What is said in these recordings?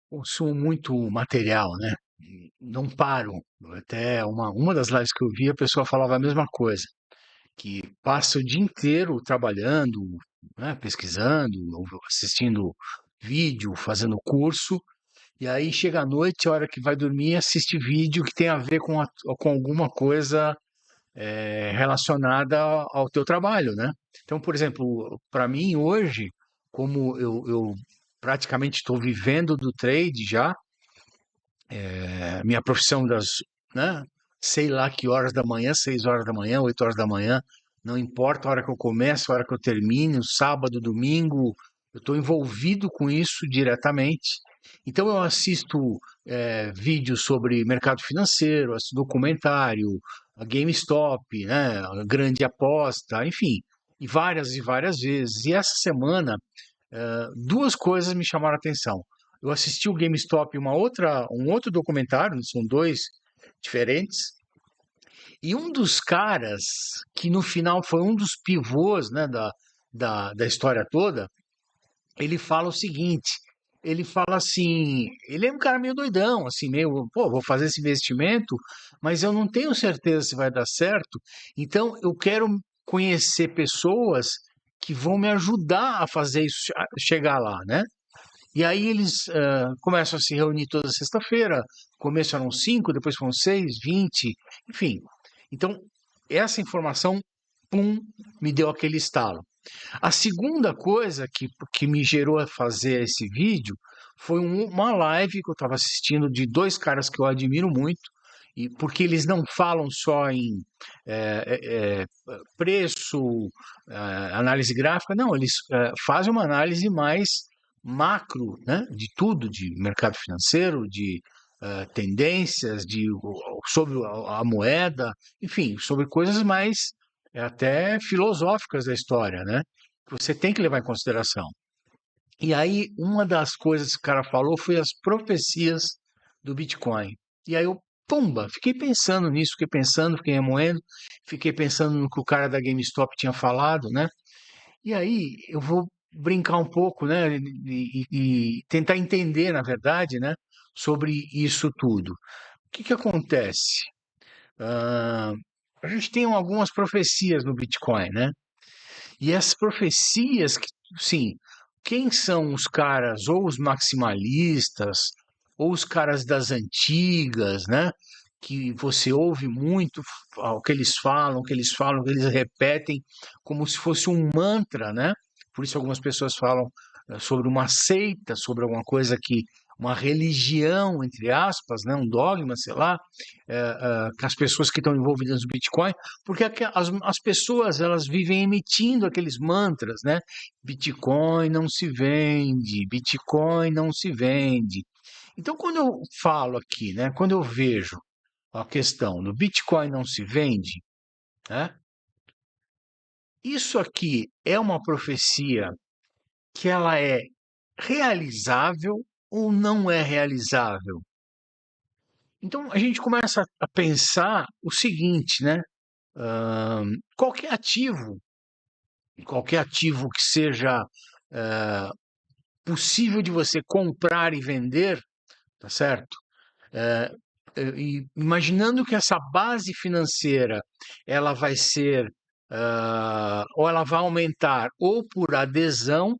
Consumo muito material, né? Não paro. Até uma das lives que eu vi, a pessoa falava a mesma coisa, que passa o dia inteiro trabalhando, né, pesquisando, ou assistindo vídeo, fazendo curso, e aí chega à noite, a hora que vai dormir, assiste vídeo que tem a ver com alguma coisa relacionada ao teu trabalho, né? Então, por exemplo, para mim hoje, como eu praticamente estou vivendo do trade já, minha profissão né? Sei lá que horas da manhã, 6 horas da manhã, 8 horas da manhã, não importa a hora que eu começo, a hora que eu termino, sábado, domingo, eu estou envolvido com isso diretamente. Então eu assisto vídeos sobre mercado financeiro, assisto documentário, a GameStop, né? A Grande Aposta, enfim, e várias vezes. E essa semana duas coisas me chamaram a atenção. Eu assisti o GameStop, um outro documentário, são dois diferentes, e um dos caras, que no final foi um dos pivôs, né, da história toda, ele fala o seguinte, ele fala assim, ele é um cara meio doidão, assim, meio, pô, vou fazer esse investimento, mas eu não tenho certeza se vai dar certo, então eu quero conhecer pessoas que vão me ajudar a fazer isso chegar lá, né? E aí eles começam a se reunir toda sexta-feira. Começo eram 5, depois foram 6, 20, enfim. Então, essa informação, pum, me deu aquele estalo. A segunda coisa que me gerou a fazer esse vídeo foi uma live que eu estava assistindo de dois caras que eu admiro muito, e porque eles não falam só em preço, análise gráfica, não, eles fazem uma análise mais macro, né, de tudo, de mercado financeiro, de tendências, sobre a moeda, enfim, sobre coisas mais até filosóficas da história, né? Que você tem que levar em consideração. E aí, uma das coisas que o cara falou foi as profecias do Bitcoin. E aí eu, pumba, fiquei pensando nisso, fiquei remoendo, fiquei pensando no que o cara da GameStop tinha falado, né? E aí eu vou brincar um pouco, né? E tentar entender, na verdade, né? Sobre isso tudo. O que que acontece? Ah, a gente tem algumas profecias no Bitcoin, né? E essas profecias, sim, quem são os caras, ou os maximalistas, ou os caras das antigas, né? Que você ouve muito o que eles falam, o que eles falam, o que eles repetem, como se fosse um mantra, né? Por isso algumas pessoas falam sobre uma seita, sobre alguma coisa que, uma religião, entre aspas, né? Um dogma, sei lá, que as pessoas que estão envolvidas no Bitcoin, porque as pessoas elas vivem emitindo aqueles mantras, né? Bitcoin não se vende, Bitcoin não se vende. Então, quando eu falo aqui, né? Quando eu vejo a questão do Bitcoin não se vende, né? Isso aqui é uma profecia que ela é realizável ou não é realizável? Então a gente começa a pensar o seguinte, né? Qualquer qualquer ativo que seja eh, possível de você comprar e vender, tá certo? Eh, e imaginando que essa base financeira ela vai ser ou ela vai aumentar ou por adesão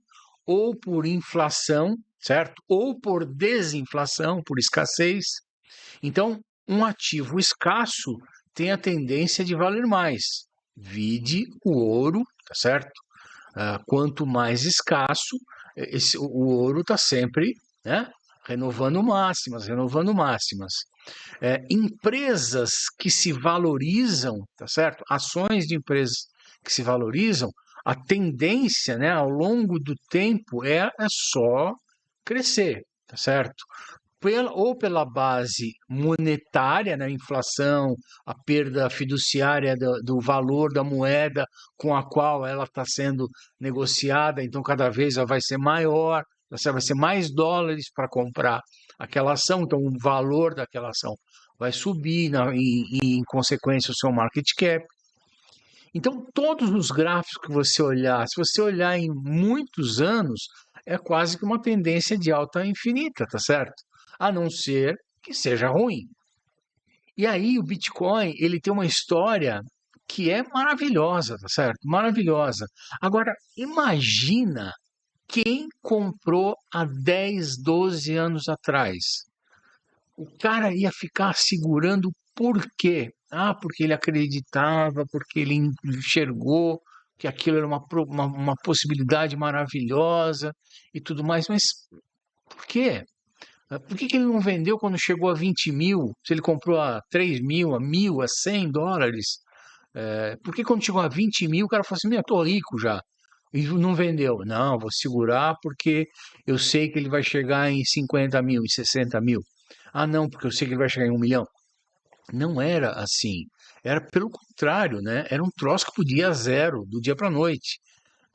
ou por inflação, certo? Ou por desinflação, por escassez. Então, um ativo escasso tem a tendência de valer mais. Vide o ouro, tá certo? Quanto mais escasso, o ouro está sempre, né, renovando máximas, renovando máximas. Empresas que se valorizam, tá certo? Ações de empresas que se valorizam, a tendência, né, ao longo do tempo é só crescer, tá certo? Ou pela base monetária, né, inflação, a perda fiduciária do valor da moeda com a qual ela está sendo negociada, então cada vez ela vai ser maior, você vai ser mais dólares para comprar aquela ação, então o valor daquela ação vai subir e, em consequência, o seu market cap. Então, todos os gráficos que você olhar, se você olhar em muitos anos, é quase que uma tendência de alta infinita, tá certo? A não ser que seja ruim. E aí o Bitcoin, ele tem uma história que é maravilhosa, tá certo? Maravilhosa. Agora, imagina quem comprou há 10, 12 anos atrás. O cara ia ficar segurando por quê? Ah, porque ele acreditava, porque ele enxergou que aquilo era uma possibilidade maravilhosa e tudo mais. Mas por quê? Por que ele não vendeu quando chegou a 20 mil? Se ele comprou a 3 mil, a 1.000, a $100? Por que quando chegou a 20 mil, o cara falou assim: Meu, eu tô rico já. E não vendeu. Não, vou segurar porque eu sei que ele vai chegar em 50 mil, em 60 mil. Ah, não, porque eu sei que ele vai chegar em 1 milhão. Não era assim. Era pelo contrário, né? Era um troço que podia ir a zero, do dia para a noite.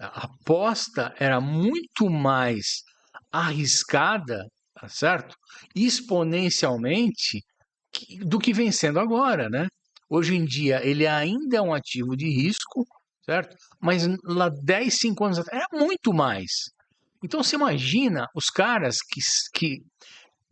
A aposta era muito mais arriscada, tá certo? Exponencialmente do que vem sendo agora, né? Hoje em dia ele ainda é um ativo de risco, certo? Mas lá 10, 5 anos atrás era muito mais. Então você imagina os caras que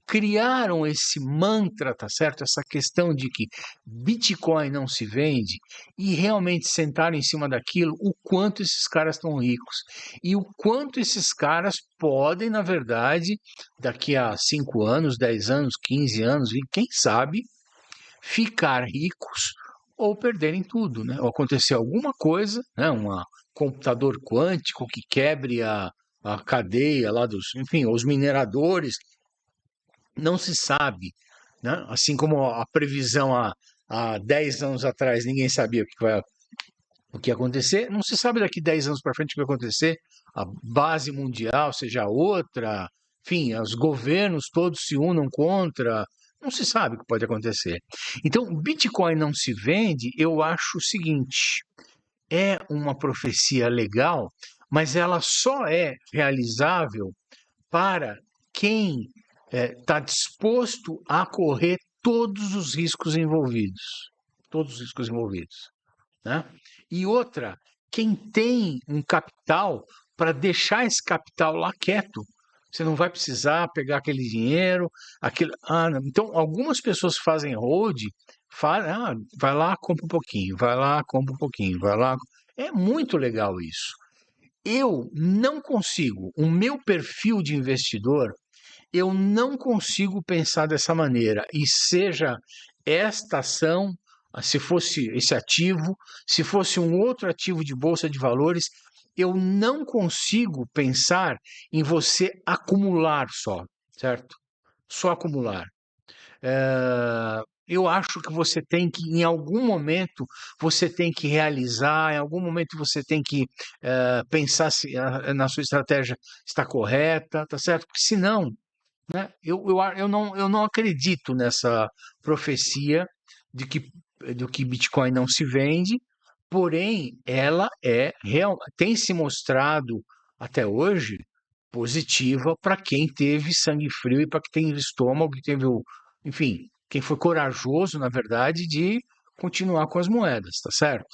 criaram esse mantra, tá certo? Essa questão de que Bitcoin não se vende e realmente sentaram em cima daquilo, o quanto esses caras estão ricos e o quanto esses caras podem, na verdade, daqui a 5 anos, 10 anos, 15 anos, quem sabe, ficar ricos ou perderem tudo, né? Ou acontecer alguma coisa, né? Um computador quântico que quebre a cadeia lá dos, enfim, os mineradores, não se sabe, né? Assim como a previsão há 10 anos atrás ninguém sabia o que ia acontecer, não se sabe daqui 10 anos para frente o que vai acontecer, a base mundial seja outra, enfim, os governos todos se unam contra, não se sabe o que pode acontecer. Então, Bitcoin não se vende, eu acho o seguinte, é uma profecia legal, mas ela só é realizável para quem está disposto a correr todos os riscos envolvidos. Todos os riscos envolvidos. Né? E outra, quem tem um capital para deixar esse capital lá quieto. Você não vai precisar pegar aquele dinheiro, aquele. Então, algumas pessoas fazem hold, vai lá, compra um pouquinho, vai lá, compra um pouquinho, vai lá. É muito legal isso. Eu não consigo, o meu perfil de investidor, eu não consigo pensar dessa maneira. E seja esta ação, se fosse esse ativo, se fosse um outro ativo de bolsa de valores, eu não consigo pensar em você acumular só, certo? Só acumular. Eu acho que você tem que, em algum momento, você tem que realizar, em algum momento você tem que pensar se na sua estratégia está correta, tá certo? Porque senão, né? Eu não acredito nessa profecia de que, do que Bitcoin não se vende, porém, ela tem se mostrado até hoje positiva para quem teve sangue frio e para quem teve estômago, que teve enfim, quem foi corajoso, na verdade, de continuar com as moedas, tá certo?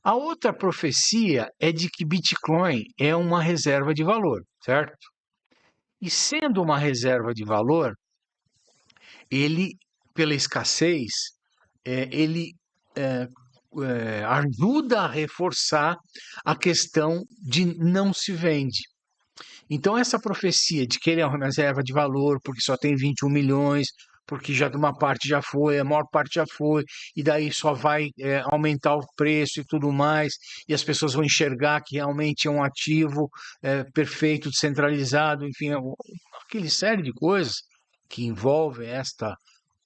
A outra profecia é de que Bitcoin é uma reserva de valor, certo? E sendo uma reserva de valor, ele, pela escassez, ele ajuda a reforçar a questão de não se vende. Então, essa profecia de que ele é uma reserva de valor, porque só tem 21 milhões, porque já de uma parte já foi, a maior parte já foi, e daí só vai aumentar o preço e tudo mais, e as pessoas vão enxergar que realmente é um ativo perfeito, descentralizado, enfim, aquele série de coisas que envolvem esta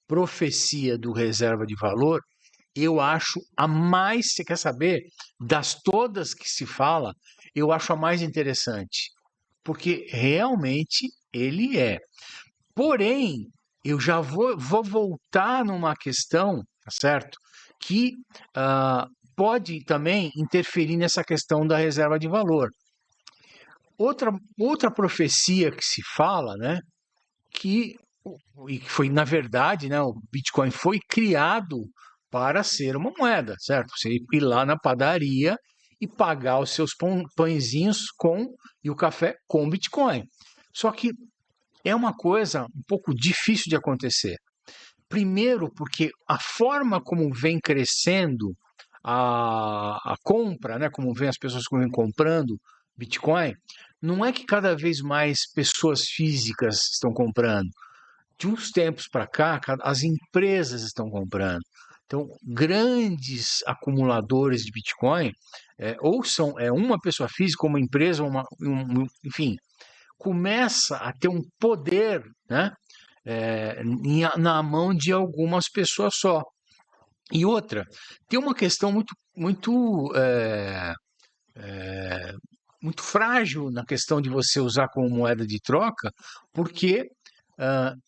profecia do reserva de valor, eu acho a mais, você quer saber, das todas que se fala, eu acho a mais interessante, porque realmente ele é. Porém, eu já vou voltar numa questão, tá certo? Que pode também interferir nessa questão da reserva de valor. Outra profecia que se fala, né? Que e que foi, na verdade, né, o Bitcoin foi criado para ser uma moeda, certo? Você ir lá na padaria e pagar os seus pãezinhos e o café com Bitcoin. Só que é uma coisa um pouco difícil de acontecer. Primeiro, porque a forma como vem crescendo a compra, né, como vem as pessoas que vêm comprando Bitcoin, não é que cada vez mais pessoas físicas estão comprando. De uns tempos para cá, as empresas estão comprando. Então, grandes acumuladores de Bitcoin, ou são uma pessoa física, uma empresa, enfim, começa a ter um poder, né, na mão de algumas pessoas só. E outra, tem uma questão muito frágil na questão de você usar como moeda de troca, porque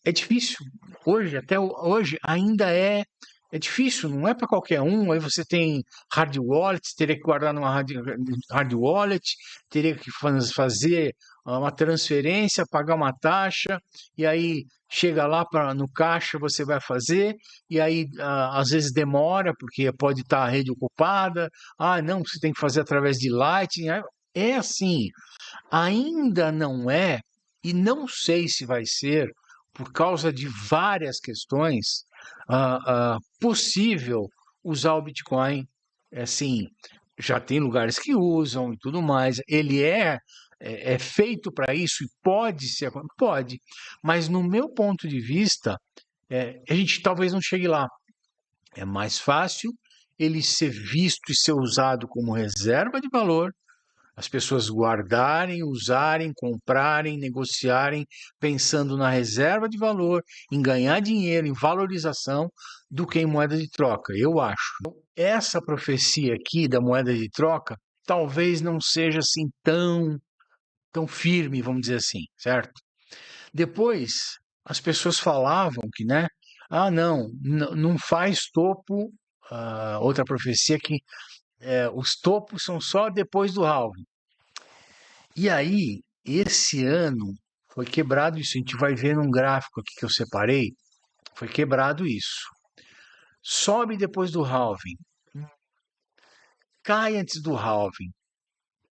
é difícil. Até hoje, ainda é difícil, não é para qualquer um. Aí você tem hard wallet, teria que guardar numa hard wallet, teria que fazer uma transferência, pagar uma taxa, e aí chega lá no caixa, você vai fazer, e aí às vezes demora, porque pode estar a rede ocupada. Ah, não, você tem que fazer através de Lightning. É assim, ainda não é, e não sei se vai ser, por causa de várias questões, possível usar o Bitcoin. Assim, já tem lugares que usam e tudo mais. Ele é feito para isso e pode ser, pode, mas no meu ponto de vista, a gente talvez não chegue lá. É mais fácil ele ser visto e ser usado como reserva de valor, as pessoas guardarem, usarem, comprarem, negociarem, pensando na reserva de valor, em ganhar dinheiro, em valorização, do que em moeda de troca, eu acho. Essa profecia aqui da moeda de troca talvez não seja assim tão firme, vamos dizer assim, certo? Depois, as pessoas falavam que, né? Ah, não faz topo. Outra profecia que os topos são só depois do halving. E aí, esse ano foi quebrado isso. A gente vai ver num gráfico aqui que eu separei. Foi quebrado isso. Sobe depois do halving. Cai antes do halving.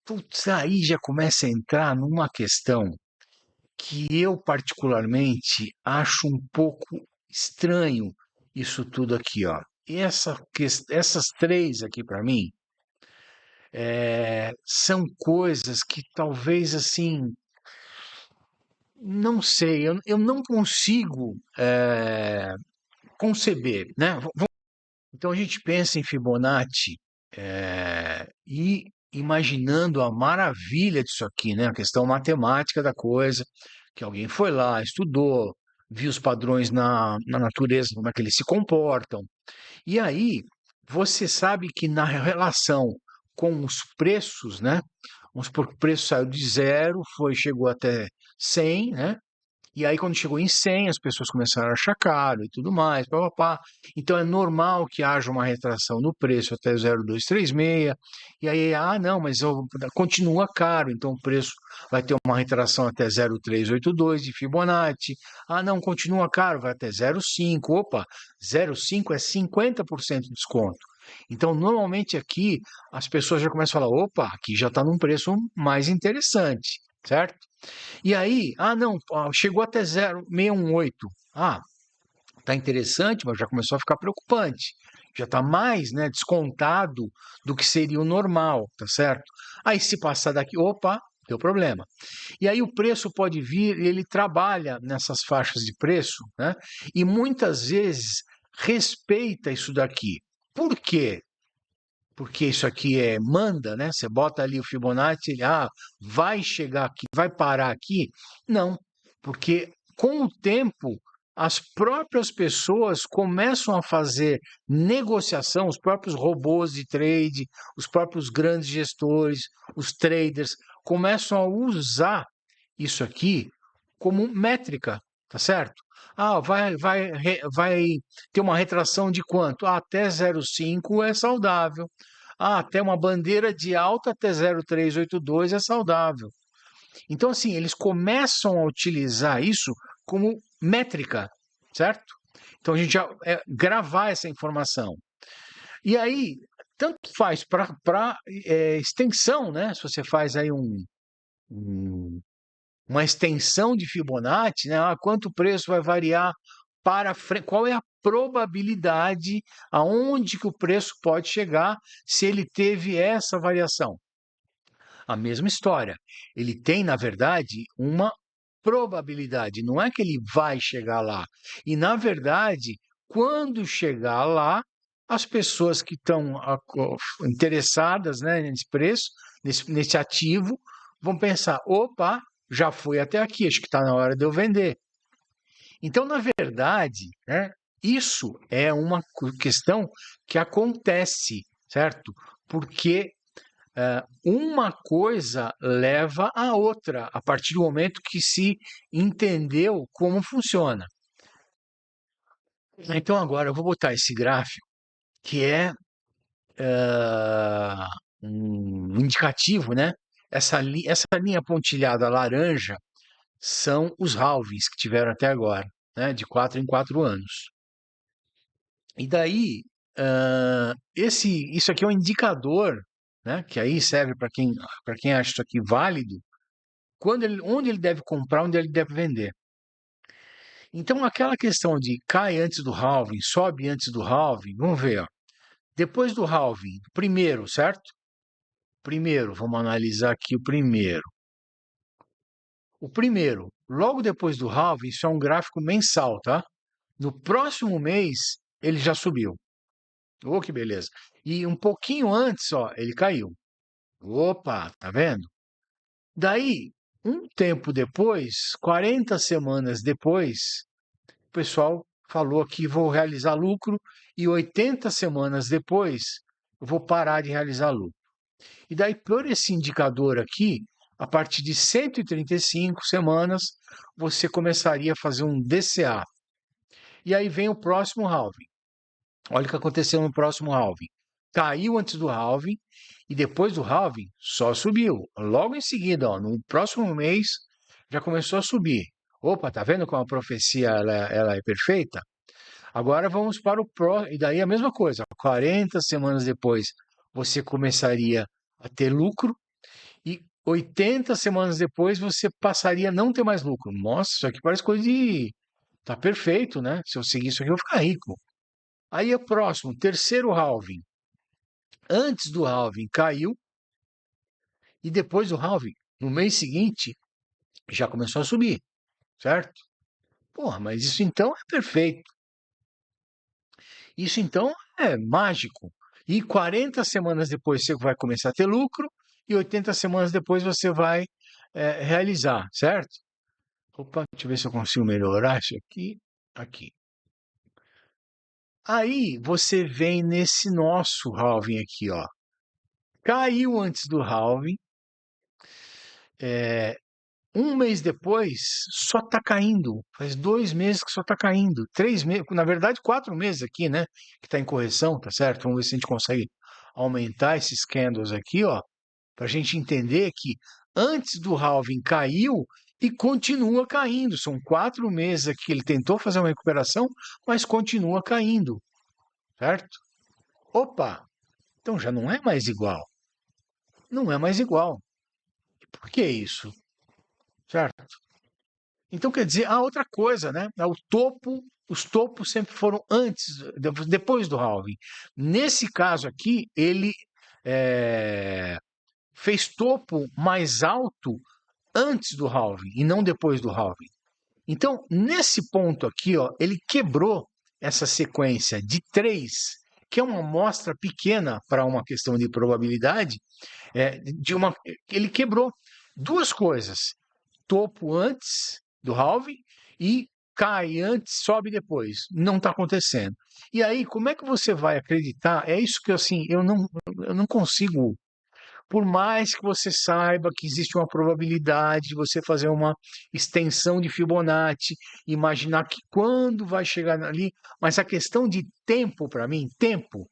Putz, aí já começa a entrar numa questão que eu particularmente acho um pouco estranho isso tudo aqui, ó. Essas três aqui para mim são coisas que talvez assim, não sei, eu não consigo conceber, né? Então a gente pensa em Fibonacci e imaginando a maravilha disso aqui, né? A questão matemática da coisa, que alguém foi lá, estudou, viu os padrões na natureza, como é que eles se comportam. E aí você sabe que na relação com os preços, né? Vamos supor que o preço saiu de zero, chegou até 100, né? E aí, quando chegou em 100, as pessoas começaram a achar caro e tudo mais, papapá. Então, é normal que haja uma retração no preço até 0,236. E aí, não, mas continua caro, então o preço vai ter uma retração até 0,382 de Fibonacci. Ah, não, continua caro, vai até 0,5. Opa, 0,5 é 50% de desconto. Então, normalmente aqui, as pessoas já começam a falar, opa, aqui já está num preço mais interessante, certo? E aí, não, chegou até 0,618. Tá interessante, mas já começou a ficar preocupante. Já está mais, né, descontado do que seria o normal, tá certo? Aí se passar daqui, opa, deu problema. E aí o preço pode vir, ele trabalha nessas faixas de preço, né? E muitas vezes respeita isso daqui. Por quê? Porque isso aqui manda, né? Você bota ali o Fibonacci, ele, vai chegar aqui, vai parar aqui. Não, porque com o tempo as próprias pessoas começam a fazer negociação, os próprios robôs de trade, os próprios grandes gestores, os traders, começam a usar isso aqui como métrica, tá certo? Vai ter uma retração de quanto? Até 0,5 é saudável. Até uma bandeira de alta até 0,382 é saudável. Então, assim, eles começam a utilizar isso como métrica, certo? Então, a gente já gravar essa informação. E aí, tanto faz para extensão, né? Se você faz aí um- uma extensão de Fibonacci, né? Ah, quanto o preço vai variar para frente, qual é a probabilidade aonde que o preço pode chegar se ele teve essa variação? A mesma história. Ele tem, na verdade, uma probabilidade, não é que ele vai chegar lá. E, na verdade, quando chegar lá, as pessoas que estão interessadas, né, nesse preço, nesse ativo, vão pensar: opa, já foi até aqui, acho que está na hora de eu vender. Então, na verdade, né, isso é uma questão que acontece, certo? Porque uma coisa leva à outra, a partir do momento que se entendeu como funciona. Então, agora eu vou botar esse gráfico, que é um indicativo, né? Essa linha pontilhada laranja são os halvings que tiveram até agora, né? De 4 em 4 anos. E daí, isso aqui é um indicador, né? Que aí serve para quem acha isso aqui válido, onde ele deve comprar, onde ele deve vender. Então, aquela questão de cai antes do halving, sobe antes do halving, vamos ver, ó. Depois do halving, primeiro, certo? Primeiro, vamos analisar aqui o primeiro. O primeiro, logo depois do halving, isso é um gráfico mensal, tá? No próximo mês, ele já subiu. Oh, que beleza. E um pouquinho antes, ó, ele caiu. Opa, tá vendo? Daí, um tempo depois, 40 semanas depois, o pessoal falou que vou realizar lucro e 80 semanas depois eu vou parar de realizar lucro. E daí, por esse indicador aqui, a partir de 135 semanas, você começaria a fazer um DCA. E aí vem o próximo halving. Olha o que aconteceu no próximo halving. Caiu antes do halving e depois do halving só subiu. Logo em seguida, ó, no próximo mês, já começou a subir. Opa, tá vendo como a profecia ela é perfeita? Agora vamos para o próximo. E daí a mesma coisa. 40 semanas depois você começaria a ter lucro e 80 semanas depois você passaria a não ter mais lucro. Nossa, isso aqui parece coisa de. Tá perfeito, né? Se eu seguir isso aqui, eu vou ficar rico. Aí é o próximo, terceiro halving. Antes do halving caiu e depois do halving, no mês seguinte, já começou a subir, certo? Porra, mas isso então é perfeito. Isso então é mágico. E 40 semanas depois você vai começar a ter lucro e 80 semanas depois você vai realizar, certo? Opa, deixa eu ver se eu consigo melhorar isso aqui. Aqui. Aí você vem nesse nosso halving aqui, ó. Caiu antes do halving. Um mês depois, só está caindo. Faz 2 meses que só está caindo. 3 meses, na verdade, 4 meses aqui, né? Que está em correção, tá certo? Vamos ver se a gente consegue aumentar esses candles aqui, ó. Para a gente entender que antes do halving caiu e continua caindo. São 4 meses aqui. Ele tentou fazer uma recuperação, mas continua caindo, certo? Opa! Então já não é mais igual. Não é mais igual. Por que isso? Certo? Então, quer dizer, há outra coisa, né? Os topos sempre foram antes, depois do halving. Nesse caso aqui, ele eh, fez topo mais alto antes do halving e não depois do halving. Então, nesse ponto aqui, ó, ele quebrou essa sequência de três, que é uma amostra pequena para uma questão de probabilidade, ele quebrou duas coisas: topo antes do halving e cai antes, sobe depois. Não está acontecendo. E aí, como é que você vai acreditar? É isso que assim, eu não consigo. Por mais que você saiba que existe uma probabilidade de você fazer uma extensão de Fibonacci, imaginar que quando vai chegar ali, mas a questão de tempo para mim, tempo.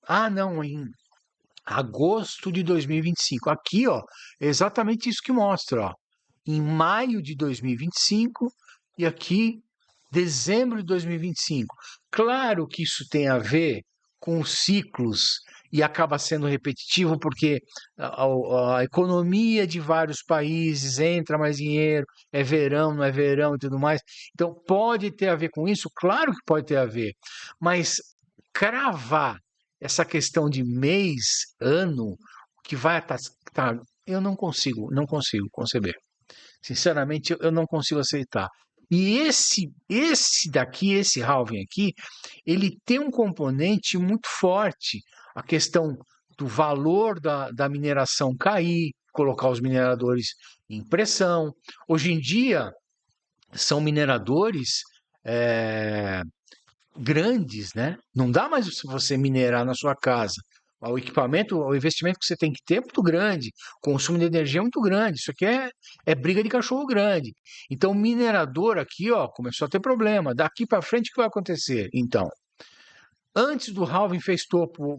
Ah, não, em agosto de 2025. Aqui, ó, é exatamente isso que mostra, ó. Em maio de 2025 e aqui dezembro de 2025. Claro que isso tem a ver com os ciclos e acaba sendo repetitivo porque a economia de vários países entra mais dinheiro, é verão, não é verão e tudo mais. Então, pode ter a ver com isso? Claro que pode ter a ver, mas cravar essa questão de mês, ano, que vai estar. Eu não consigo conceber. Sinceramente, eu não consigo aceitar. E esse daqui, esse halving aqui, ele tem um componente muito forte, a questão do valor da mineração cair, colocar os mineradores em pressão. Hoje em dia, são mineradores grandes, né? Não dá mais você minerar na sua casa. O equipamento, o investimento que você tem que ter é muito grande, o consumo de energia é muito grande. Isso aqui é briga de cachorro grande. Então, o minerador aqui, ó, começou a ter problema. Daqui para frente, o que vai acontecer? Então, antes do halving fez topo,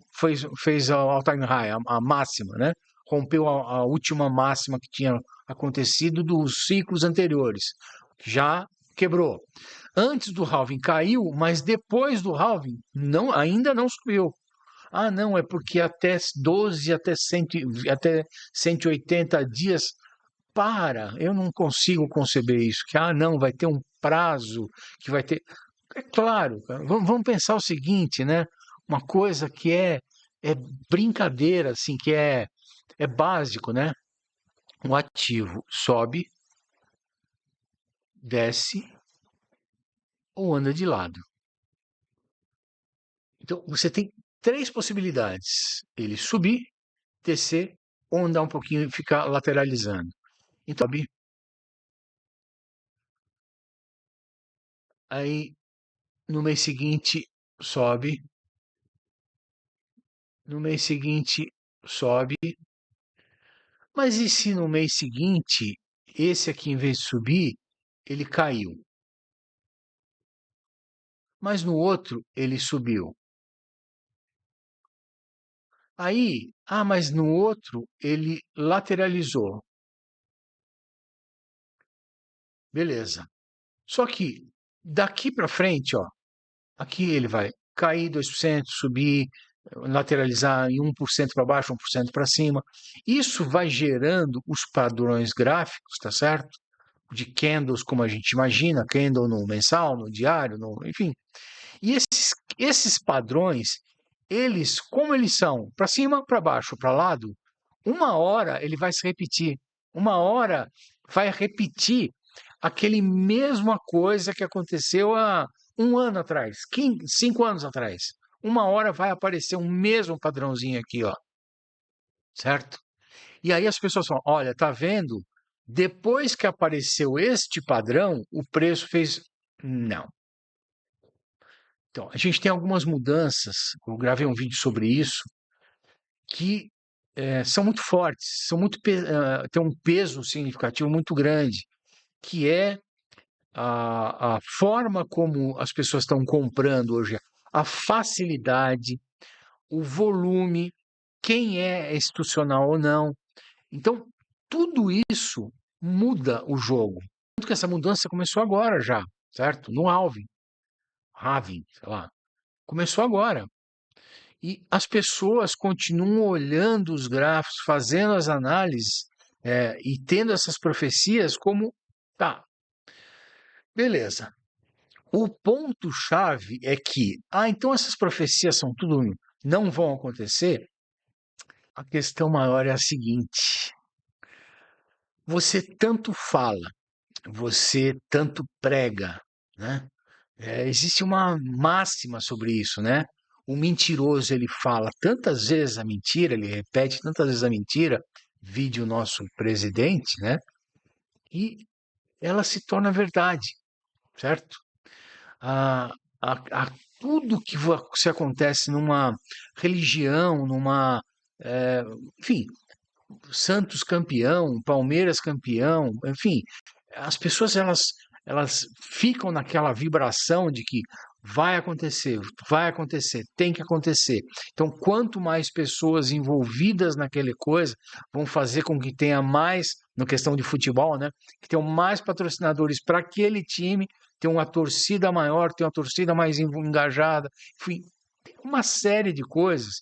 fez a all-time high, a máxima, né? Rompeu a última máxima que tinha acontecido dos ciclos anteriores. Já quebrou. Antes do halving caiu, mas depois do halving ainda não subiu. Ah, não, é porque até 12, até 180 dias. Eu não consigo conceber isso. Que, não, vai ter um prazo, que vai ter. É claro, cara, vamos pensar o seguinte, né? Uma coisa que é brincadeira, assim, que é básico, né? Um ativo sobe, desce ou anda de lado. Então, você tem três possibilidades: ele subir, descer ou andar um pouquinho e ficar lateralizando. Então, sobe, aí no mês seguinte sobe, no mês seguinte sobe, mas e se no mês seguinte esse aqui, em vez de subir, ele caiu, mas no outro ele subiu? Aí, mas no outro ele lateralizou. Beleza. Só que daqui para frente, ó, aqui ele vai cair 2%, subir, lateralizar em 1% para baixo, 1% para cima. Isso vai gerando os padrões gráficos, tá certo? De candles, como a gente imagina, candle no mensal, no diário, enfim. E esses padrões, eles, como eles são, para cima, para baixo, para lado, uma hora ele vai se repetir. Uma hora vai repetir aquele mesma coisa que aconteceu há um ano atrás, 5 anos atrás. Uma hora vai aparecer um mesmo padrãozinho aqui, ó, certo? E aí as pessoas falam: olha, tá vendo? Depois que apareceu este padrão, o preço fez. Não. Então, a gente tem algumas mudanças. Eu gravei um vídeo sobre isso que são muito fortes, têm um peso significativo muito grande, que é a forma como as pessoas estão comprando hoje, a facilidade, o volume, quem é institucional ou não. Então, tudo isso muda o jogo. Tanto que essa mudança começou agora já, certo? No halving, sei lá. Começou agora. E as pessoas continuam olhando os gráficos, fazendo as análises, e tendo essas profecias como, tá, beleza. O ponto-chave é que, então essas profecias são tudo, não vão acontecer. A questão maior é a seguinte: você tanto fala, você tanto prega, né? Existe uma máxima sobre isso, né? O mentiroso, ele fala tantas vezes a mentira, ele repete tantas vezes a mentira, vide o nosso presidente, né? E ela se torna verdade, certo? A, a tudo que se acontece numa religião, enfim, Santos campeão, Palmeiras campeão, enfim, as pessoas elas ficam naquela vibração de que vai acontecer, tem que acontecer. Então, quanto mais pessoas envolvidas naquela coisa vão fazer com que tenha mais, na questão de futebol, né, que tenham mais patrocinadores para aquele time, ter uma torcida maior, ter uma torcida mais engajada, enfim, tem uma série de coisas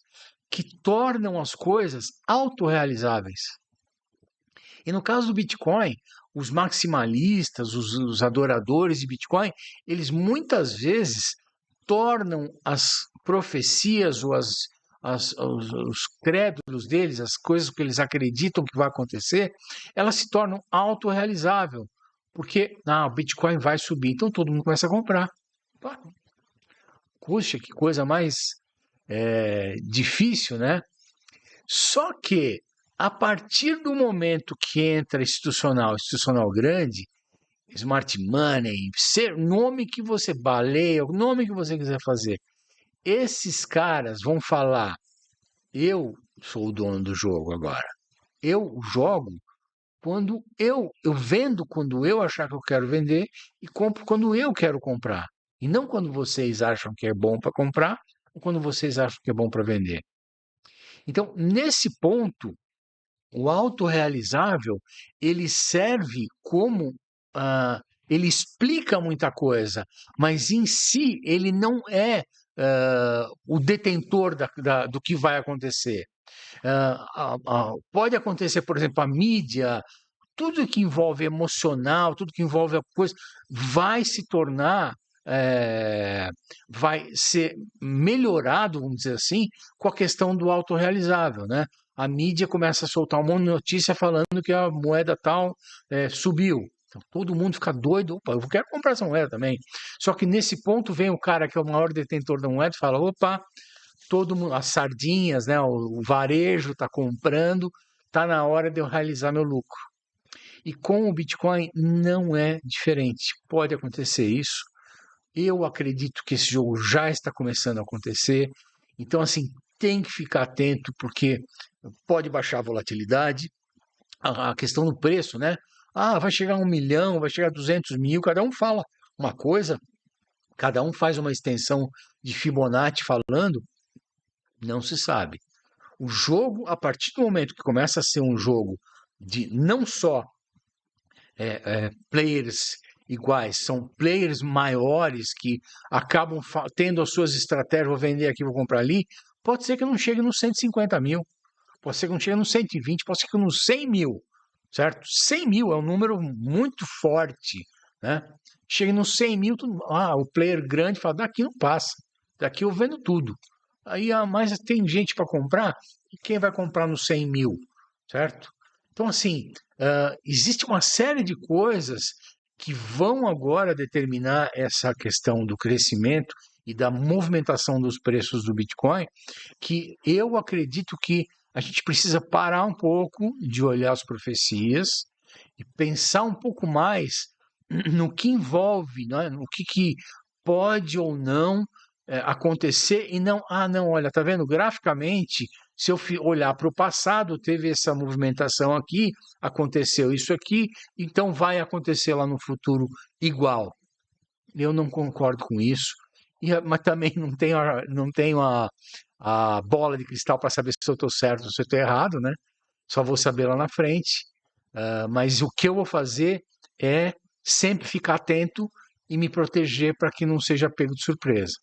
que tornam as coisas autorrealizáveis. E no caso do Bitcoin, os maximalistas, os adoradores de Bitcoin, eles muitas vezes tornam as profecias ou os crédulos deles, as coisas que eles acreditam que vai acontecer, elas se tornam autorrealizáveis. Porque o Bitcoin vai subir, então todo mundo começa a comprar. Puxa, que coisa mais difícil, né? Só que, a partir do momento que entra institucional grande, smart money, nome que você baleia, o nome que você quiser fazer, esses caras vão falar: eu sou o dono do jogo agora. Eu jogo quando eu vendo quando eu achar que eu quero vender e compro quando eu quero comprar. E não quando vocês acham que é bom para comprar ou quando vocês acham que é bom para vender. Então, nesse ponto, o autorrealizável, ele serve como, ele explica muita coisa, mas em si ele não é o detentor do que vai acontecer. Pode acontecer, por exemplo, a mídia, tudo que envolve emocional, tudo que envolve a coisa, vai se tornar, vai ser melhorado, vamos dizer assim, com a questão do autorrealizável, né? A mídia começa a soltar um monte de notícia falando que a moeda tal subiu. Então, todo mundo fica doido, opa, eu quero comprar essa moeda também. Só que nesse ponto vem o cara que é o maior detentor da moeda e fala, opa, todo mundo, as sardinhas, né, o varejo está comprando, está na hora de eu realizar meu lucro. E com o Bitcoin não é diferente. Pode acontecer isso. Eu acredito que esse jogo já está começando a acontecer. Então, assim, tem que ficar atento, porque pode baixar a volatilidade. A questão do preço, né? Vai chegar a 1 milhão, vai chegar a 200 mil. Cada um fala uma coisa, cada um faz uma extensão de Fibonacci falando, não se sabe. O jogo, a partir do momento que começa a ser um jogo de não só players iguais, são players maiores que acabam tendo as suas estratégias, vou vender aqui, vou comprar ali, pode ser que não chegue nos 150 mil, pode ser que não chegue nos 120, pode ser que nos 100 mil, certo? 100 mil é um número muito forte, né? Chega nos 100 mil, o player grande fala, daqui não passa, daqui eu vendo tudo. Aí, mas tem gente para comprar, e quem vai comprar nos 100 mil, certo? Então, assim, existe uma série de coisas que vão agora determinar essa questão do crescimento e da movimentação dos preços do Bitcoin, que eu acredito que a gente precisa parar um pouco de olhar as profecias e pensar um pouco mais no que envolve, né? No que pode ou não acontecer e não, olha, tá vendo? Graficamente, se eu olhar para o passado, teve essa movimentação aqui, aconteceu isso aqui, então vai acontecer lá no futuro igual. Eu não concordo com isso, mas também não tenho a bola de cristal para saber se eu estou certo ou se eu estou errado, né? Só vou saber lá na frente. Mas o que eu vou fazer é sempre ficar atento e me proteger para que não seja pego de surpresa.